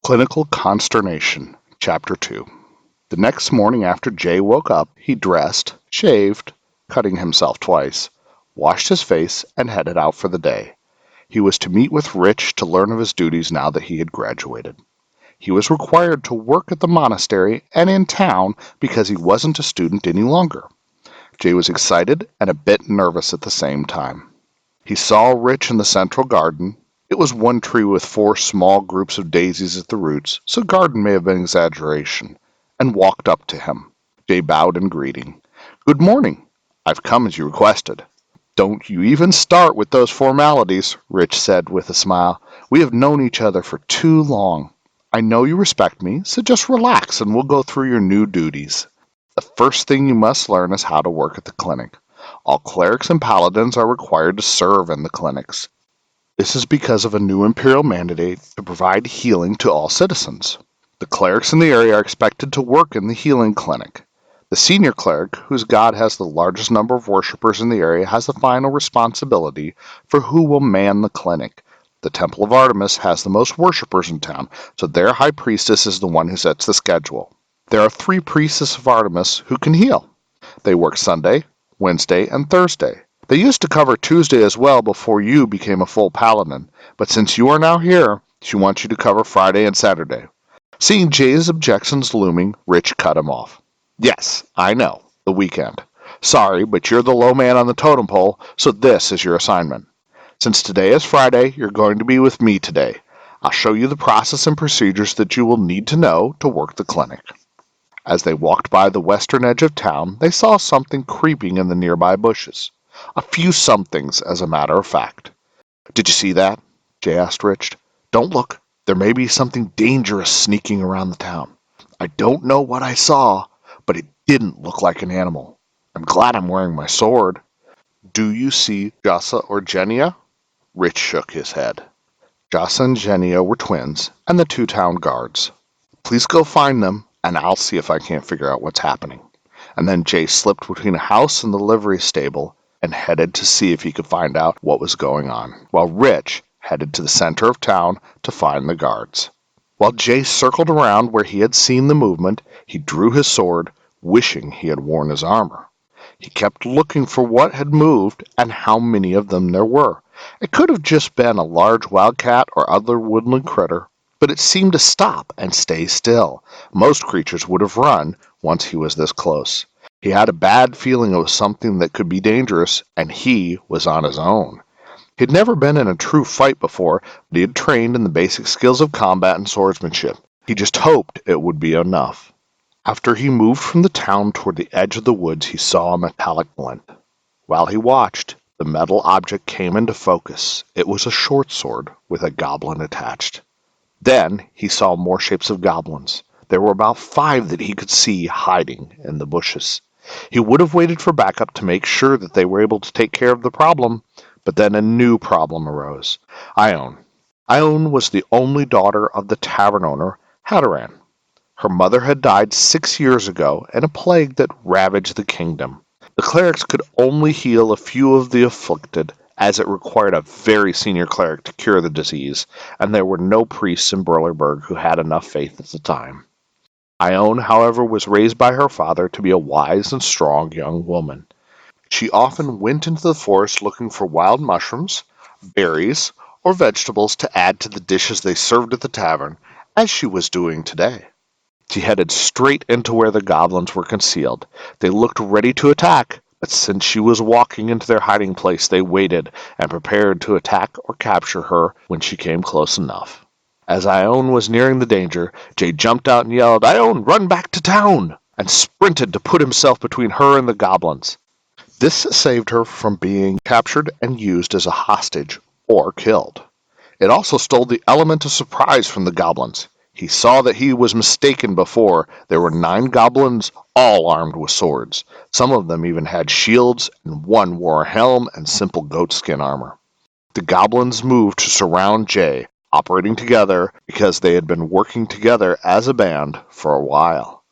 Clinical Consternation, Chapter 2. The next morning after Jay woke up, he dressed, shaved, cutting himself twice, washed his face, and headed out for the day. He was to meet with Rich to learn of his duties now that he had graduated. He was required to work at the monastery and in town because he wasn't a student any longer. Jay was excited and a bit nervous at the same time. He saw Rich in the central garden. It was one tree with 4 small groups of daisies at the roots, so garden may have been exaggeration, and walked up to him. Jay bowed in greeting. "Good morning. I've come as you requested." "Don't you even start with those formalities," Rich said with a smile. "We have known each other for too long. I know you respect me, so just relax and we'll go through your new duties. The first thing you must learn is how to work at the clinic. All clerics and paladins are required to serve in the clinics. This is because of a new imperial mandate to provide healing to all citizens. The clerics in the area are expected to work in the healing clinic. The senior cleric, whose god has the largest number of worshippers in the area, has the final responsibility for who will man the clinic. The Temple of Artemis has the most worshippers in town, so their high priestess is the one who sets the schedule. There are 3 priestesses of Artemis who can heal. They work Sunday, Wednesday, and Thursday. They used to cover Tuesday as well before you became a full paladin, but since you are now here, she wants you to cover Friday and Saturday. Seeing Jay's objections looming, Rich cut him off. "Yes, I know, the weekend. Sorry, but you're the low man on the totem pole, so this is your assignment. Since today is Friday, you're going to be with me today. I'll show you the process and procedures that you will need to know to work the clinic." As they walked by the western edge of town, they saw something creeping in the nearby bushes. A few somethings, as a matter of fact. "Did you see that?" Jay asked Rich. "Don't look. There may be something dangerous sneaking around the town. I don't know what I saw, but it didn't look like an animal. I'm glad I'm wearing my sword." "Do you see Jassa or Genia?" Rich shook his head. Jassa and Genia were twins, and the 2 town guards. "Please go find them, and I'll see if I can't figure out what's happening." And then Jay slipped between a house and the livery stable and headed to see if he could find out what was going on, while Rich headed to the center of town to find the guards. While Jay circled around where he had seen the movement, he drew his sword, wishing he had worn his armor. He kept looking for what had moved and how many of them there were. It could have just been a large wildcat or other woodland critter, but it seemed to stop and stay still. Most creatures would have run once he was this close. He had a bad feeling it was something that could be dangerous, and he was on his own. He'd never been in a true fight before, but he had trained in the basic skills of combat and swordsmanship. He just hoped it would be enough. After he moved from the town toward the edge of the woods, he saw a metallic glint. While he watched, the metal object came into focus. It was a short sword with a goblin attached. Then he saw more shapes of goblins. There were about 5 that he could see hiding in the bushes. He would have waited for backup to make sure that they were able to take care of the problem, but then a new problem arose. Ione. Ione was the only daughter of the tavern owner, Hadaran. Her mother had died 6 years ago in a plague that ravaged the kingdom. The clerics could only heal a few of the afflicted, as it required a very senior cleric to cure the disease, and there were no priests in Burleighburg who had enough faith at the time. Ione, however, was raised by her father to be a wise and strong young woman. She often went into the forest looking for wild mushrooms, berries, or vegetables to add to the dishes they served at the tavern, as she was doing today. She headed straight into where the goblins were concealed. They looked ready to attack, but since she was walking into their hiding place, they waited and prepared to attack or capture her when she came close enough. As Ione was nearing the danger, Jay jumped out and yelled, "Ione, run back to town!" and sprinted to put himself between her and the goblins. This saved her from being captured and used as a hostage or killed. It also stole the element of surprise from the goblins. He saw that he was mistaken before. There were 9 goblins, all armed with swords. Some of them even had shields, and one wore a helm and simple goatskin armor. The goblins moved to surround Jay, operating together because they had been working together as a band for a while.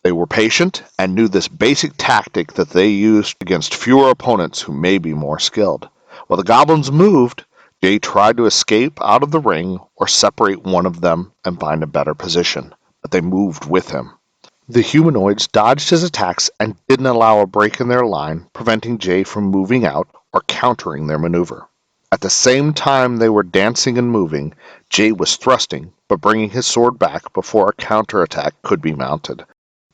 They were patient and knew this basic tactic that they used against fewer opponents who may be more skilled. While the goblins moved, Jay tried to escape out of the ring or separate one of them and find a better position, but they moved with him. The humanoids dodged his attacks and didn't allow a break in their line, preventing Jay from moving out or countering their maneuver. At the same time they were dancing and moving, Jay was thrusting, but bringing his sword back before a counterattack could be mounted.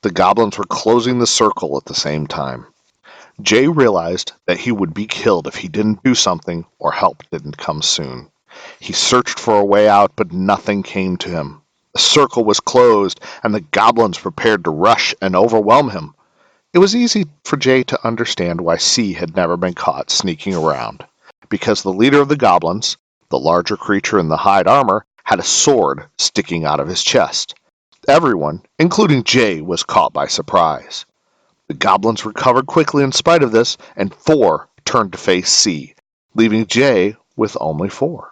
The goblins were closing the circle at the same time. Jay realized that he would be killed if he didn't do something or help didn't come soon. He searched for a way out, but nothing came to him. The circle was closed, and the goblins prepared to rush and overwhelm him. It was easy for Jay to understand why C had never been caught sneaking around, because the leader of the goblins, the larger creature in the hide armor, had a sword sticking out of his chest. Everyone, including Jay, was caught by surprise. The goblins recovered quickly in spite of this, and 4 turned to face C, leaving Jay with only 4.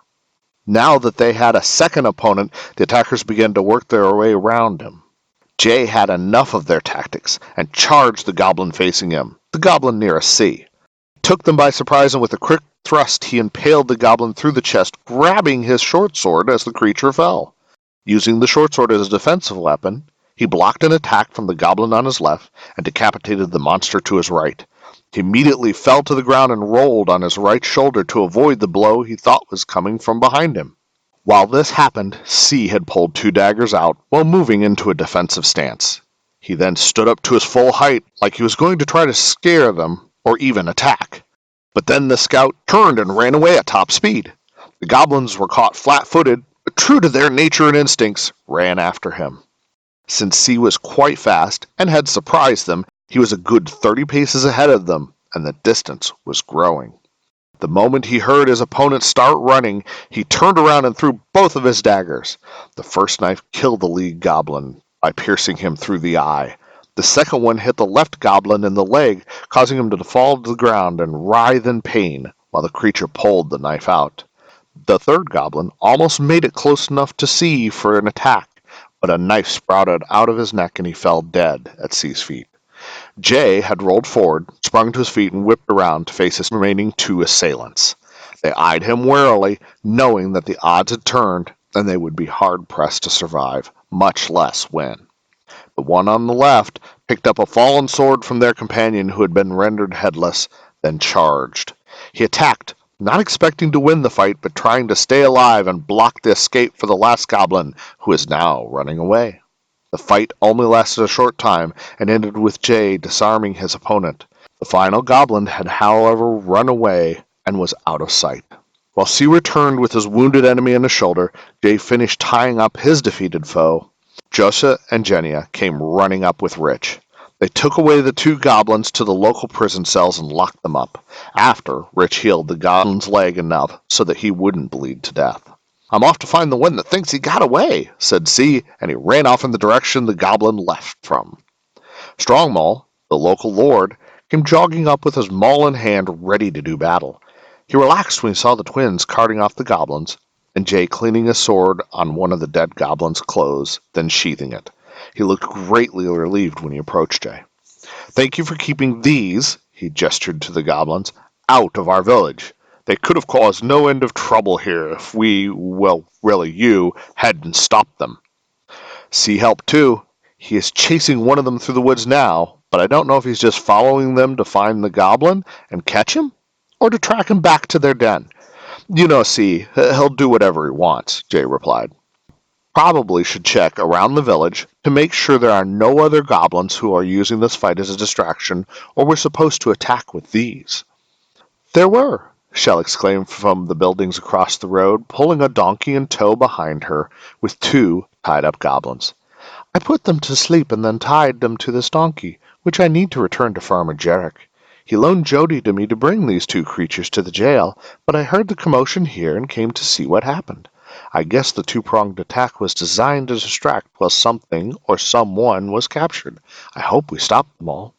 Now that they had a second opponent, the attackers began to work their way around him. Jay had enough of their tactics and charged the goblin facing him, the goblin nearest C. Took them by surprise, and with a quick thrust he impaled the goblin through the chest, grabbing his short sword as the creature fell. Using the short sword as a defensive weapon, he blocked an attack from the goblin on his left and decapitated the monster to his right. He immediately fell to the ground and rolled on his right shoulder to avoid the blow he thought was coming from behind him. While this happened, C had pulled 2 daggers out while moving into a defensive stance. He then stood up to his full height like he was going to try to scare them or even attack. But then the scout turned and ran away at top speed. The goblins were caught flat-footed, but true to their nature and instincts, ran after him. Since C was quite fast and had surprised them, he was a good 30 paces ahead of them, and the distance was growing. The moment he heard his opponent start running, he turned around and threw both of his daggers. The first knife killed the lead goblin by piercing him through the eye. The second one hit the left goblin in the leg, causing him to fall to the ground and writhe in pain while the creature pulled the knife out. The third goblin almost made it close enough to C for an attack, but a knife sprouted out of his neck and he fell dead at C's feet. Jay had rolled forward, sprung to his feet, and whipped around to face his remaining 2 assailants. They eyed him warily, knowing that the odds had turned and they would be hard-pressed to survive, much less win. The one on the left picked up a fallen sword from their companion who had been rendered headless, then charged. He attacked, not expecting to win the fight, but trying to stay alive and block the escape for the last goblin, who is now running away. The fight only lasted a short time and ended with Jay disarming his opponent. The final goblin had, however, run away and was out of sight. While C returned with his wounded enemy on his shoulder, Jay finished tying up his defeated foe. Josa and Jenia came running up with Rich. They took away the 2 goblins to the local prison cells and locked them up. After, Rich healed the goblin's leg enough so that he wouldn't bleed to death. "I'm off to find the one that thinks he got away," said C, and he ran off in the direction the goblin left from. Strongmaul, the local lord, came jogging up with his maul in hand, ready to do battle. He relaxed when he saw the twins carting off the goblins, and Jay cleaning his sword on one of the dead goblin's clothes, then sheathing it. He looked greatly relieved when he approached Jay. "Thank you for keeping these," he gestured to the goblins, "out of our village. They could have caused no end of trouble here if we, well, really you, hadn't stopped them. C helped too. He is chasing one of them through the woods now, but I don't know if he's just following them to find the goblin and catch him, or to track him back to their den. You know, C, he'll do whatever he wants," Jay replied. "Probably should check around the village to make sure there are no other goblins who are using this fight as a distraction, or we're supposed to attack with these." "There were," Chell exclaimed from the buildings across the road, pulling a donkey in tow behind her with 2 tied-up goblins. "I put them to sleep and then tied them to this donkey, which I need to return to Farmer Jarek. He loaned Jody to me to bring these 2 creatures to the jail, but I heard the commotion here and came to see what happened. I guess the 2-pronged attack was designed to distract while something or someone was captured. I hope we stop them all.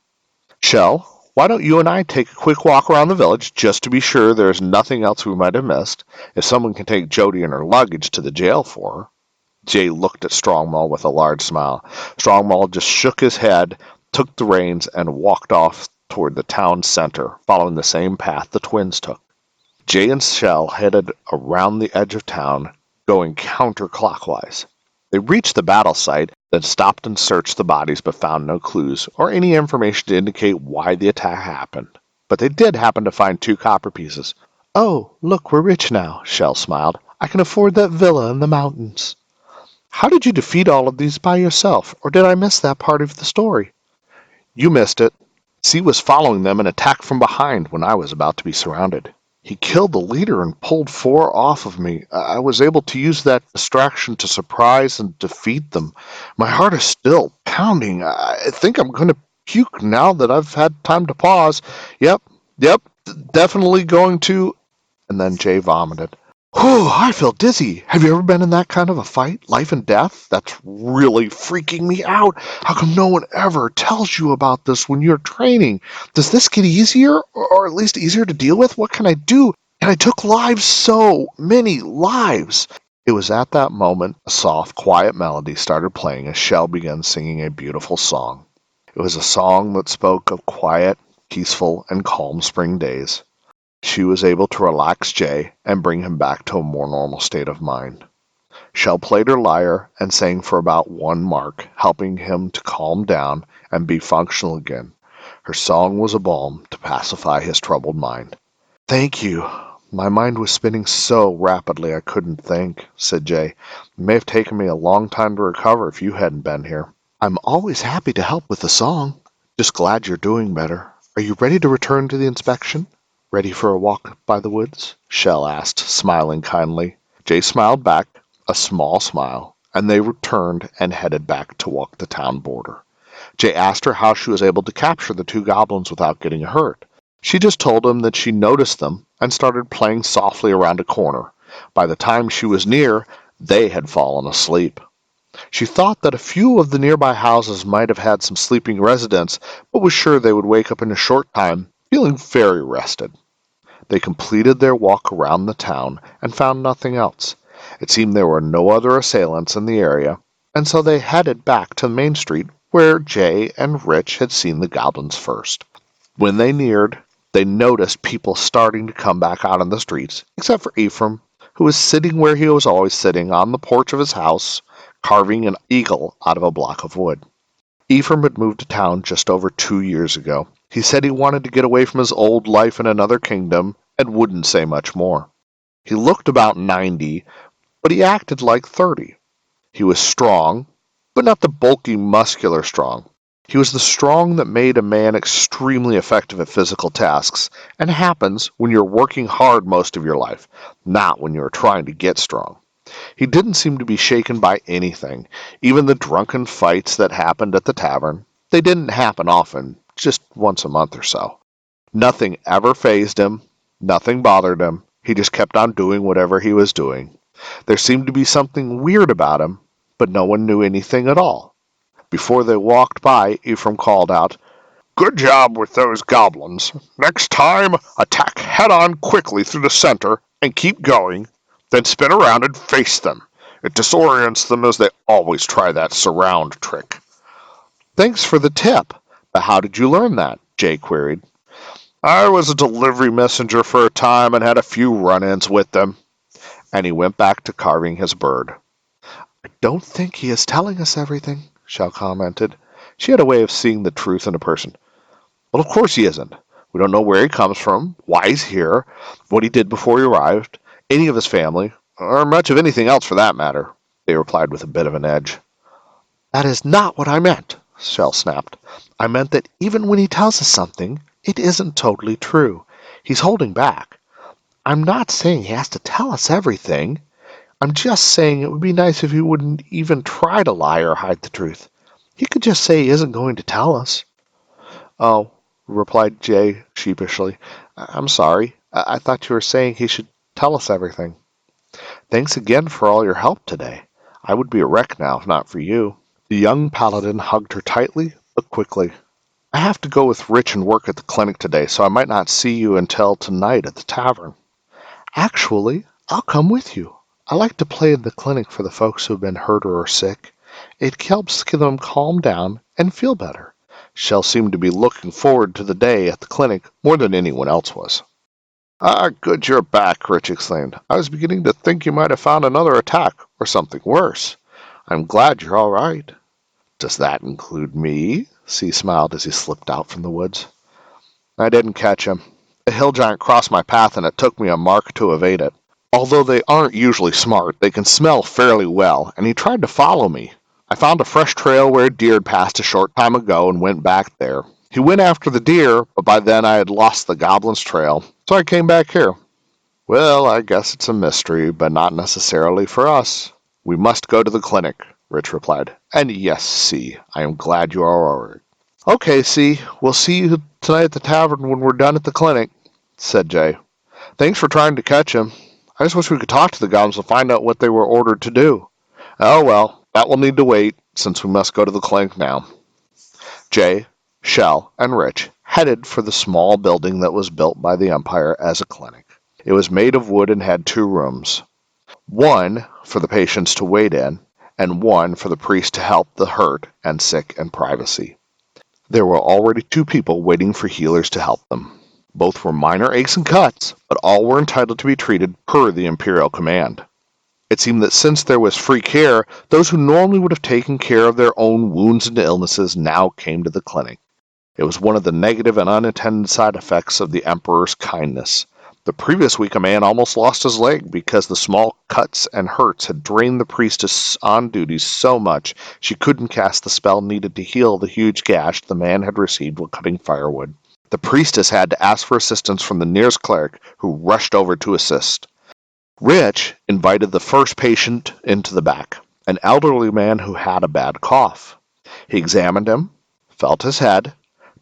Chell, why don't you and I take a quick walk around the village just to be sure there is nothing else we might have missed, if someone can take Jody and her luggage to the jail for her?" Jay looked at Strongmaul with a large smile. Strongmaul just shook his head, took the reins, and walked off toward the town center, following the same path the twins took. Jay and Chell headed around the edge of town, going counterclockwise. They reached the battle site, then stopped and searched the bodies but found no clues or any information to indicate why the attack happened. But they did happen to find 2 copper pieces. "Oh, look, we're rich now," Chell smiled. "I can afford that villa in the mountains." "How did you defeat all of these by yourself, or did I miss that part of the story?" "You missed it. C was following them and attacked from behind when I was about to be surrounded. He killed the leader and pulled 4 off of me. I was able to use that distraction to surprise and defeat them. My heart is still pounding. I think I'm going to puke now that I've had time to pause. Yep, yep, definitely going to." And then Jay vomited. "Whew, I feel dizzy. Have you ever been in that kind of a fight? Life and death? That's really freaking me out. How come no one ever tells you about this when you're training? Does this get easier, or at least easier to deal with? What can I do? And I took lives, so many lives." It was at that moment a soft, quiet melody started playing as Chell began singing a beautiful song. It was a song that spoke of quiet, peaceful, and calm spring days. She was able to relax Jay and bring him back to a more normal state of mind. Chell played her lyre and sang for about 1 mark, helping him to calm down and be functional again. Her song was a balm to pacify his troubled mind. "Thank you. My mind was spinning so rapidly I couldn't think," said Jay. "It may have taken me a long time to recover if you hadn't been here." "I'm always happy to help with the song. Just glad you're doing better. Are you ready to return to the inspection? Ready for a walk by the woods?" Chell asked, smiling kindly. Jay smiled back, a small smile, and they returned and headed back to walk the town border. Jay asked her how she was able to capture the 2 goblins without getting hurt. She just told him that she noticed them and started playing softly around a corner. By the time she was near, they had fallen asleep. She thought that a few of the nearby houses might have had some sleeping residents, but was sure they would wake up in a short time, feeling very rested. They completed their walk around the town and found nothing else. It seemed there were no other assailants in the area, and so they headed back to Main Street where Jay and Rich had seen the goblins first. When they neared, they noticed people starting to come back out on the streets, except for Ephraim, who was sitting where he was always sitting on the porch of his house, carving an eagle out of a block of wood. Ephraim had moved to town just over 2 years ago. He said he wanted to get away from his old life in another kingdom and wouldn't say much more. He looked about 90, but he acted like 30. He was strong, but not the bulky, muscular strong. He was the strong that made a man extremely effective at physical tasks, and happens when you're working hard most of your life, not when you're trying to get strong. He didn't seem to be shaken by anything, even the drunken fights that happened at the tavern. They didn't happen often, just once a month or so. Nothing ever fazed him, nothing bothered him. He just kept on doing whatever he was doing. There seemed to be something weird about him, but no one knew anything at all. Before they walked by, Ephraim called out, "Good job with those goblins. Next time, attack head-on quickly through the center and keep going, then spin around and face them. It disorients them as they always try that surround trick." "Thanks for the tip. But how did you learn that?" Jay queried. "I was a delivery messenger for a time and had a few run-ins with them." And he went back to carving his bird. "I don't think he is telling us everything," Chell commented. She had a way of seeing the truth in a person. "Well, of course he isn't. We don't know where he comes from, why he's here, what he did before he arrived, any of his family, or much of anything else for that matter," they replied with a bit of an edge. "That is not what I meant," Chell snapped. "I meant that even when he tells us something, it isn't totally true. He's holding back. I'm not saying he has to tell us everything. I'm just saying it would be nice if he wouldn't even try to lie or hide the truth. He could just say he isn't going to tell us." "Oh," replied Jay sheepishly. "I'm sorry. I thought you were saying he should tell us everything." "Thanks again for all your help today. I would be a wreck now if not for you." The young paladin hugged her tightly, but quickly. "I have to go with Rich and work at the clinic today, so I might not see you until tonight at the tavern." "Actually, I'll come with you. I like to play in the clinic for the folks who have been hurt or are sick. It helps them calm down and feel better." Chell seemed to be looking forward to the day at the clinic more than anyone else was. Ah, good you're back, Rich exclaimed. I was beginning to think you might have found another attack, or something worse. I'm glad you're all right. Does that include me? C smiled as he slipped out from the woods. I didn't catch him. A hill giant crossed my path and it took me a mark to evade it. Although they aren't usually smart, they can smell fairly well, and he tried to follow me. I found a fresh trail where a deer had passed a short time ago and went back there. He went after the deer, but by then I had lost the goblin's trail, so I came back here. Well, I guess it's a mystery, but not necessarily for us. We must go to the clinic, Rich replied. And yes, C, I am glad you are all right. Okay, C, we'll see you tonight at the tavern when we're done at the clinic, said Jay. Thanks for trying to catch him. I just wish we could talk to the goblins and find out what they were ordered to do. Oh well, that will need to wait, since we must go to the clinic now. Jay, Chell, and Rich headed for the small building that was built by the Empire as a clinic. It was made of wood and had 2 rooms, one for the patients to wait in, and one for the priest to help the hurt and sick in privacy. There were already 2 people waiting for healers to help them. Both were minor aches and cuts, but all were entitled to be treated per the Imperial command. It seemed that since there was free care, those who normally would have taken care of their own wounds and illnesses now came to the clinic. It was one of the negative and unintended side effects of the Emperor's kindness. The previous week a man almost lost his leg because the small cuts and hurts had drained the priestess on duty so much she couldn't cast the spell needed to heal the huge gash the man had received while cutting firewood. The priestess had to ask for assistance from the nearest cleric, who rushed over to assist. Rich invited the first patient into the back, an elderly man who had a bad cough. He examined him, felt his head,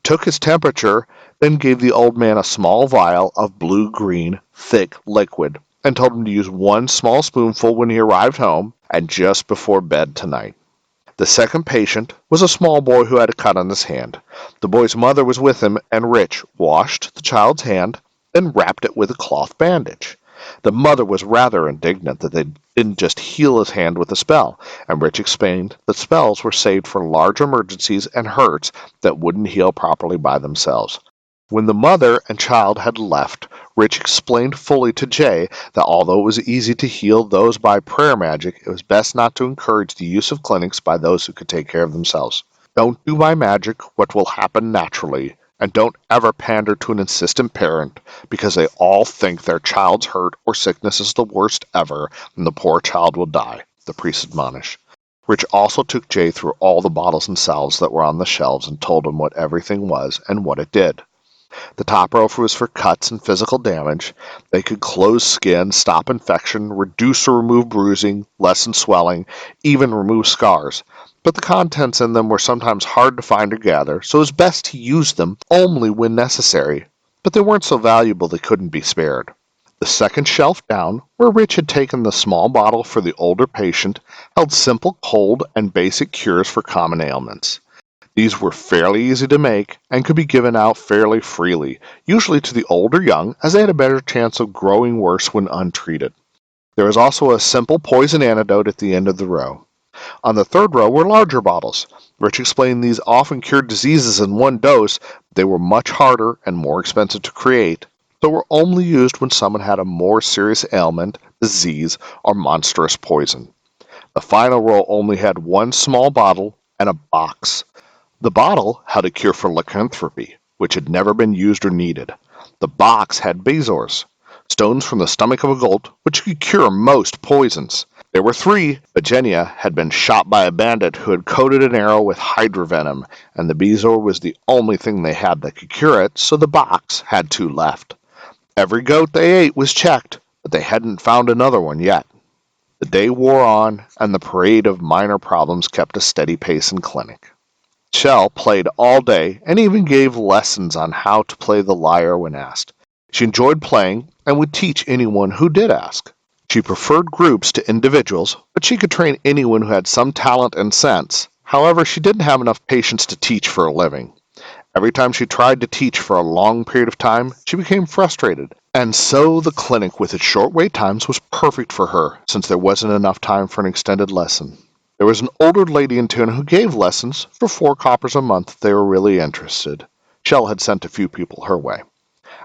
took his temperature, then gave the old man a small vial of blue-green, thick liquid, and told him to use 1 small spoonful when he arrived home and just before bed tonight. The second patient was a small boy who had a cut on his hand. The boy's mother was with him, and Rich washed the child's hand, then wrapped it with a cloth bandage. The mother was rather indignant that they didn't just heal his hand with a spell, and Rich explained that spells were saved for large emergencies and hurts that wouldn't heal properly by themselves. When the mother and child had left, Rich explained fully to Jay that although it was easy to heal those by prayer magic, it was best not to encourage the use of clinics by those who could take care of themselves. Don't do by magic what will happen naturally, and don't ever pander to an insistent parent because they all think their child's hurt or sickness is the worst ever and the poor child will die, the priest admonished. Rich also took Jay through all the bottles and salves that were on the shelves and told him what everything was and what it did. The top row was for cuts and physical damage. They could close skin, stop infection, reduce or remove bruising, lessen swelling, even remove scars. But the contents in them were sometimes hard to find or gather, so it was best to use them only when necessary. But they weren't so valuable they couldn't be spared. The second shelf down, where Rich had taken the small bottle for the older patient, held simple cold and basic cures for common ailments. These were fairly easy to make and could be given out fairly freely, usually to the old or young, as they had a better chance of growing worse when untreated. There was also a simple poison antidote at the end of the row. On the third row were larger bottles. Rich explained these often cured diseases in one dose, but they were much harder and more expensive to create, so were only used when someone had a more serious ailment, disease, or monstrous poison. The final row only had 1 small bottle and a box. The bottle had a cure for lycanthropy, which had never been used or needed. The box had bezoars, stones from the stomach of a goat, which could cure most poisons. There were 3, but Genia had been shot by a bandit who had coated an arrow with hydra venom, and the bezoar was the only thing they had that could cure it, so the box had 2 left. Every goat they ate was checked, but they hadn't found another one yet. The day wore on, and the parade of minor problems kept a steady pace in clinic. Chell played all day and even gave lessons on how to play the lyre when asked. She enjoyed playing and would teach anyone who did ask. She preferred groups to individuals, but she could train anyone who had some talent and sense. However, she didn't have enough patience to teach for a living. Every time she tried to teach for a long period of time, she became frustrated. And so the clinic with its short wait times was perfect for her, since there wasn't enough time for an extended lesson. There was an older lady in town who gave lessons for 4 coppers a month if they were really interested. Chell had sent a few people her way.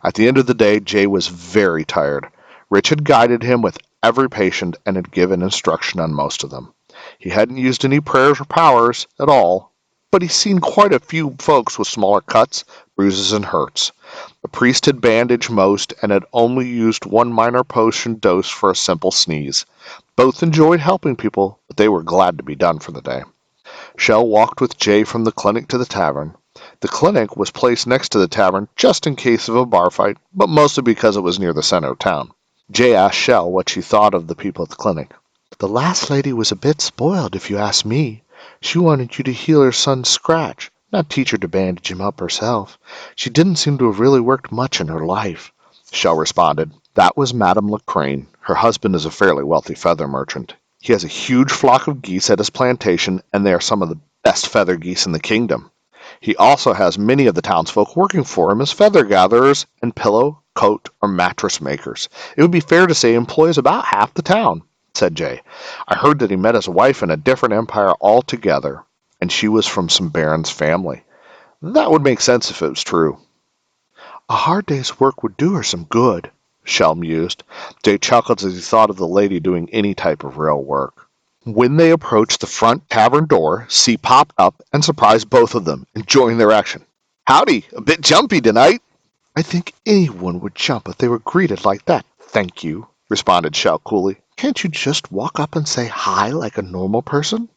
At the end of the day, Jay was very tired. Rich had guided him with every patient and had given instruction on most of them. He hadn't used any prayers or powers at all, but he'd seen quite a few folks with smaller cuts, bruises, and hurts. The priest had bandaged most and had only used one minor potion dose for a simple sneeze. Both enjoyed helping people, but they were glad to be done for the day. Chell walked with Jay from the clinic to the tavern. The clinic was placed next to the tavern just in case of a bar fight, but mostly because it was near the center of town. Jay asked Chell what she thought of the people at the clinic. "The last lady was a bit spoiled, if you ask me. She wanted you to heal her son's scratch, not teach her to bandage him up herself. She didn't seem to have really worked much in her life," Chell responded. That was Madame Lecrane. Her husband is a fairly wealthy feather merchant. He has a huge flock of geese at his plantation, and they are some of the best feather geese in the kingdom. He also has many of the townsfolk working for him as feather gatherers and pillow, coat, or mattress makers. It would be fair to say he employs about half the town, said Jay. I heard that he met his wife in a different empire altogether, and she was from some baron's family. That would make sense if it was true. A hard day's work would do her some good, Chell mused. Jay chuckled as he thought of the lady doing any type of real work. When they approached the front tavern door, C popped up and surprised both of them, enjoying their action. Howdy, a bit jumpy tonight. I think anyone would jump if they were greeted like that, thank you, responded Chell coolly. Can't you just walk up and say hi like a normal person?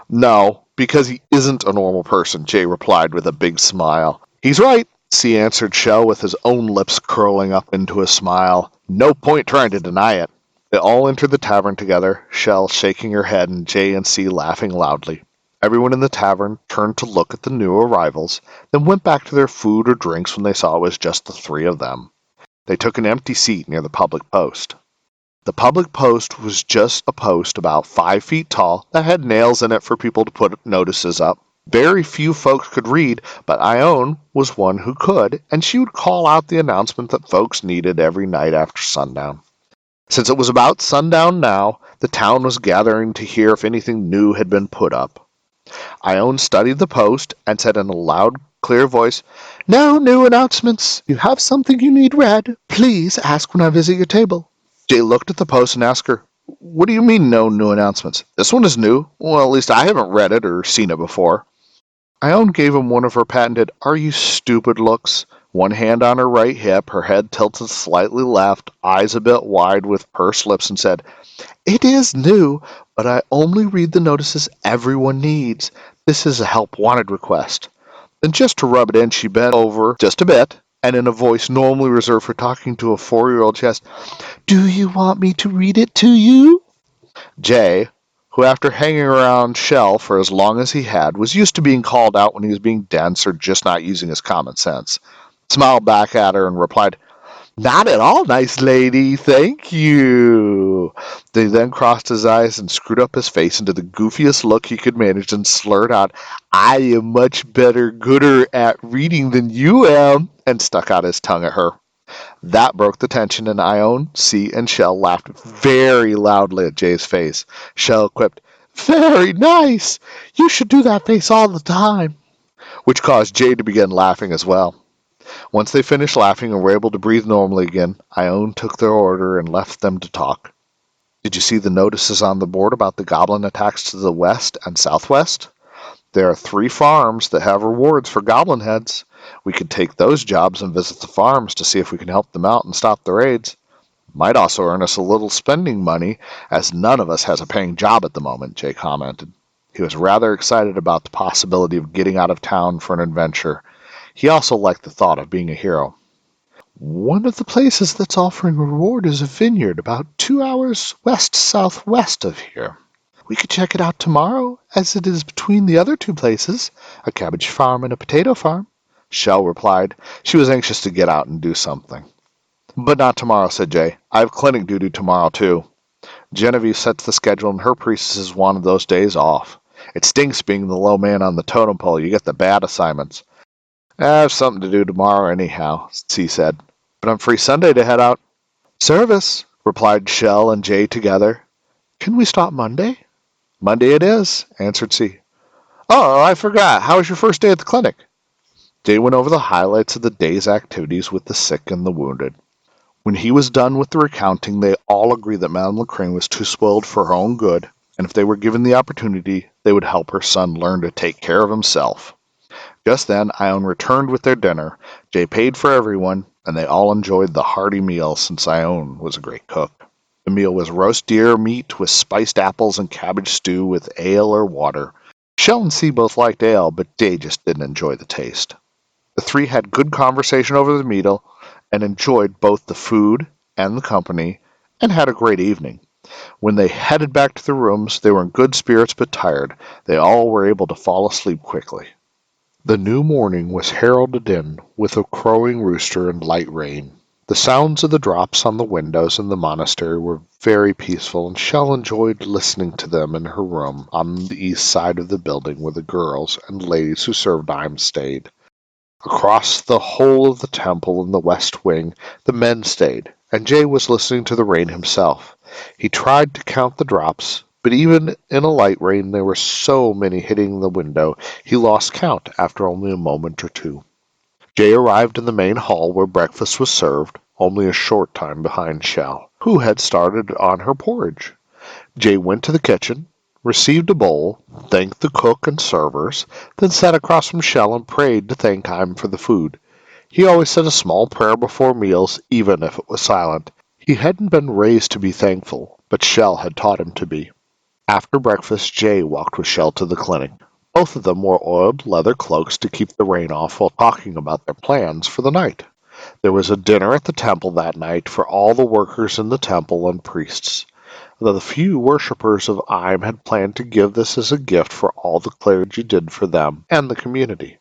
No, because he isn't a normal person, Jay replied with a big smile. He's right, C answered Chell with his own lips curling up into a smile. No point trying to deny it. They all entered the tavern together, Chell shaking her head and J and C laughing loudly. Everyone in the tavern turned to look at the new arrivals, then went back to their food or drinks when they saw it was just the three of them. They took an empty seat near the public post. The public post was just a post about 5 feet tall that had nails in it for people to put notices up. Very few folks could read, but Ione was one who could, and she would call out the announcement that folks needed every night after sundown. Since it was about sundown now, the town was gathering to hear if anything new had been put up. Ione studied the post and said in a loud, clear voice, "No new announcements. If you have something you need read, please ask when I visit your table." Jay looked at the post and asked her, "What do you mean no new announcements? This one is new. Well, at least I haven't read it or seen it before." Ione gave him one of her patented "Are you stupid" looks. One hand on her right hip, her head tilted slightly left, eyes a bit wide with pursed lips, and said, "It is new, but I only read the notices everyone needs. This is a help wanted request." Then just to rub it in, she bent over just a bit, and in a voice normally reserved for talking to a 4-year-old, she asked, "Do you want me to read it to you?" Jay, who after hanging around Chell for as long as he had, was used to being called out when he was being dense or just not using his common sense, smiled back at her and replied, "Not at all, nice lady, thank you." He then crossed his eyes and screwed up his face into the goofiest look he could manage and slurred out, "I am much gooder at reading than you am," and stuck out his tongue at her. That broke the tension, and Ione, C, and Chell laughed very loudly at Jay's face. Chell quipped, "Very nice. You should do that face all the time," which caused Jay to begin laughing as well. Once they finished laughing and were able to breathe normally again, Ione took their order and left them to talk. "Did you see the notices on the board about the goblin attacks to the west and southwest? There are 3 farms that have rewards for goblin heads. We could take those jobs and visit the farms to see if we can help them out and stop the raids. Might also earn us a little spending money, as none of us has a paying job at the moment," Jay commented. He was rather excited about the possibility of getting out of town for an adventure. He also liked the thought of being a hero. "One of the places that's offering a reward is a vineyard about 2 hours west-southwest of here. We could check it out tomorrow, as it is between the other 2 places, a cabbage farm and a potato farm," Chell replied. She was anxious to get out and do something. "But not tomorrow," said Jay. "I have clinic duty tomorrow, too. Genevieve sets the schedule, and her priestesses wanted those days off. It stinks being the low man on the totem pole. You get the bad assignments." "I have something to do tomorrow anyhow," C said. "But I'm free Sunday to head out." "Service," replied Chell and Jay together. "Can we stop Monday?" "Monday it is," answered C. "Oh, I forgot. How was your first day at the clinic?" Jay went over the highlights of the day's activities with the sick and the wounded. When he was done with the recounting, they all agreed that Madame Lecrae was too spoiled for her own good, and if they were given the opportunity, they would help her son learn to take care of himself. Just then, Ione returned with their dinner. Jay paid for everyone, and they all enjoyed the hearty meal since Ione was a great cook. The meal was roast deer meat with spiced apples and cabbage stew with ale or water. Chell and C both liked ale, but Jay just didn't enjoy the taste. The three had good conversation over the meal and enjoyed both the food and the company and had a great evening. When they headed back to their rooms, they were in good spirits but tired. They all were able to fall asleep quickly. The new morning was heralded in with a crowing rooster and light rain. The sounds of the drops on the windows in the monastery were very peaceful, and Chell enjoyed listening to them in her room on the east side of the building where the girls and ladies who served Ime stayed. Across the whole of the temple in the west wing, the men stayed, and Jay was listening to the rain himself. He tried to count the drops, but even in a light rain there were so many hitting the window he lost count after only a moment or two. Jay arrived in the main hall where breakfast was served, only a short time behind Chell, who had started on her porridge. Jay went to the kitchen, received a bowl, thanked the cook and servers, then sat across from Chell and prayed to thank Ime for the food. He always said a small prayer before meals, even if it was silent. He hadn't been raised to be thankful, but Chell had taught him to be. After breakfast, Jay walked with Chell to the clinic. Both of them wore oiled leather cloaks to keep the rain off while talking about their plans for the night. There was a dinner at the temple that night for all the workers in the temple and priests. The few worshippers of Ime had planned to give this as a gift for all the clergy did for them and the community.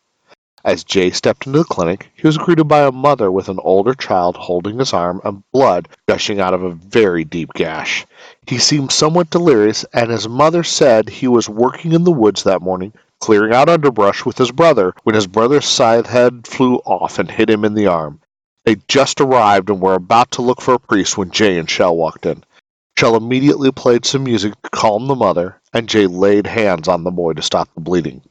As Jay stepped into the clinic, he was greeted by a mother with an older child holding his arm and blood gushing out of a very deep gash. He seemed somewhat delirious, and his mother said he was working in the woods that morning, clearing out underbrush with his brother, when his brother's scythe head flew off and hit him in the arm. They just arrived and were about to look for a priest when Jay and Chell walked in. Chell immediately played some music to calm the mother, and Jay laid hands on the boy to stop the bleeding.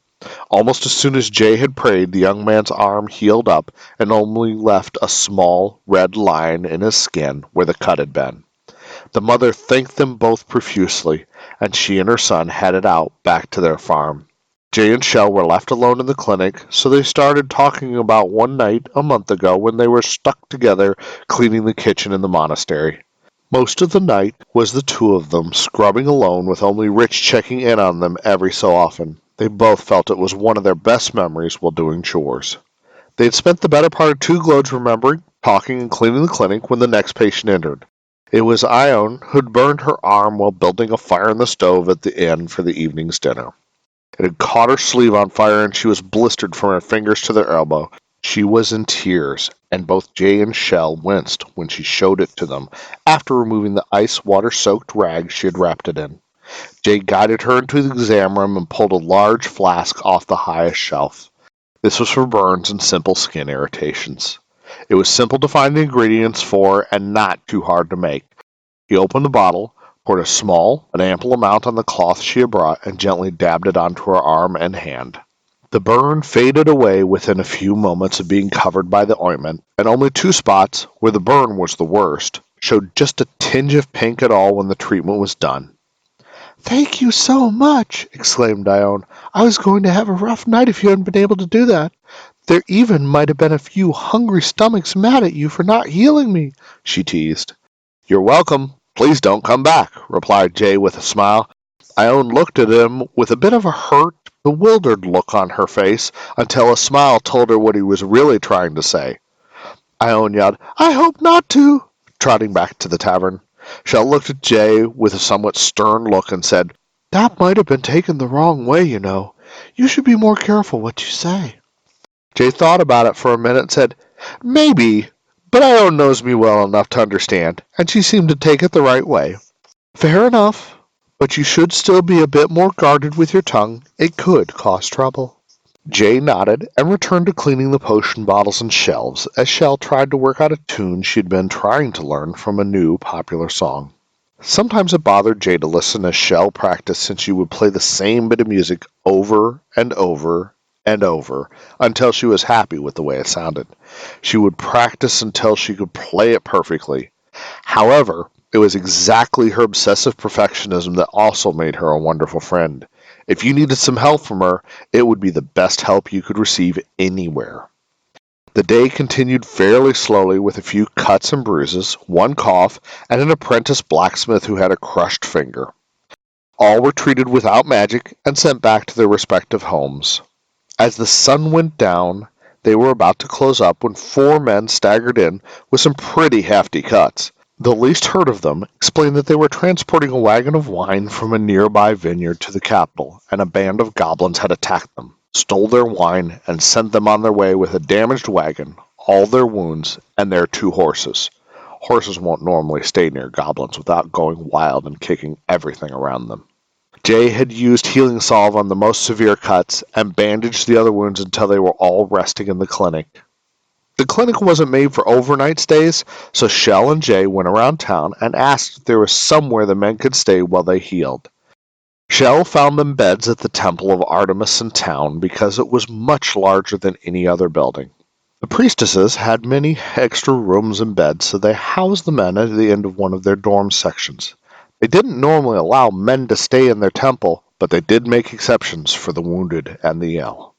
Almost as soon as Jay had prayed, the young man's arm healed up and only left a small red line in his skin where the cut had been. The mother thanked them both profusely, and she and her son headed out back to their farm. Jay and Chell were left alone in the clinic, so they started talking about one night a month ago when they were stuck together cleaning the kitchen in the monastery. Most of the night was the two of them scrubbing alone, with only Rich checking in on them every so often. They both felt it was one of their best memories while doing chores. They had spent the better part of 2 gloads remembering, talking, and cleaning the clinic when the next patient entered. It was Ione, who'd burned her arm while building a fire in the stove at the inn for the evening's dinner. It had caught her sleeve on fire, and she was blistered from her fingers to their elbow. She was in tears, and both Jay and Chell winced when she showed it to them after removing the ice water-soaked rag she had wrapped it in. Jay guided her into the exam room and pulled a large flask off the highest shelf. This was for burns and simple skin irritations. It was simple to find the ingredients for and not too hard to make. He opened the bottle, poured a small but ample amount on the cloth she had brought, and gently dabbed it onto her arm and hand. The burn faded away within a few moments of being covered by the ointment, and only 2 spots, where the burn was the worst, showed just a tinge of pink at all when the treatment was done. "Thank you so much!" exclaimed Ione. "I was going to have a rough night if you hadn't been able to do that. There even might have been a few hungry stomachs mad at you for not healing me," she teased. "You're welcome. Please don't come back," replied Jay with a smile. Ione looked at him with a bit of a hurt, bewildered look on her face until a smile told her what he was really trying to say. Ione yelled, "I hope not to," trotting back to the tavern. Chell looked at Jay with a somewhat stern look and said, "That might have been taken the wrong way, you know. You should be more careful what you say." Jay thought about it for a minute and said, "Maybe, but Ione knows me well enough to understand, and she seemed to take it the right way." "Fair enough, but you should still be a bit more guarded with your tongue. It could cause trouble." Jay nodded and returned to cleaning the potion bottles and shelves as Chell tried to work out a tune she'd been trying to learn from a new popular song. Sometimes it bothered Jay to listen as Chell practiced, since she would play the same bit of music over and over and over until she was happy with the way it sounded. She would practice until she could play it perfectly. However, it was exactly her obsessive perfectionism that also made her a wonderful friend. If you needed some help from her, it would be the best help you could receive anywhere. The day continued fairly slowly with a few cuts and bruises, one cough, and an apprentice blacksmith who had a crushed finger. All were treated without magic and sent back to their respective homes. As the sun went down, they were about to close up when four men staggered in with some pretty hefty cuts. The least heard of them explained that they were transporting a wagon of wine from a nearby vineyard to the capital, and a band of goblins had attacked them, stole their wine, and sent them on their way with a damaged wagon, all their wounds, and their two horses. Horses won't normally stay near goblins without going wild and kicking everything around them. Jay had used healing salve on the most severe cuts and bandaged the other wounds until they were all resting in the clinic. The clinic wasn't made for overnight stays, so Chell and Jay went around town and asked if there was somewhere the men could stay while they healed. Chell found them beds at the Temple of Artemis in town because it was much larger than any other building. The priestesses had many extra rooms and beds, so they housed the men at the end of one of their dorm sections. They didn't normally allow men to stay in their temple, but they did make exceptions for the wounded and the ill.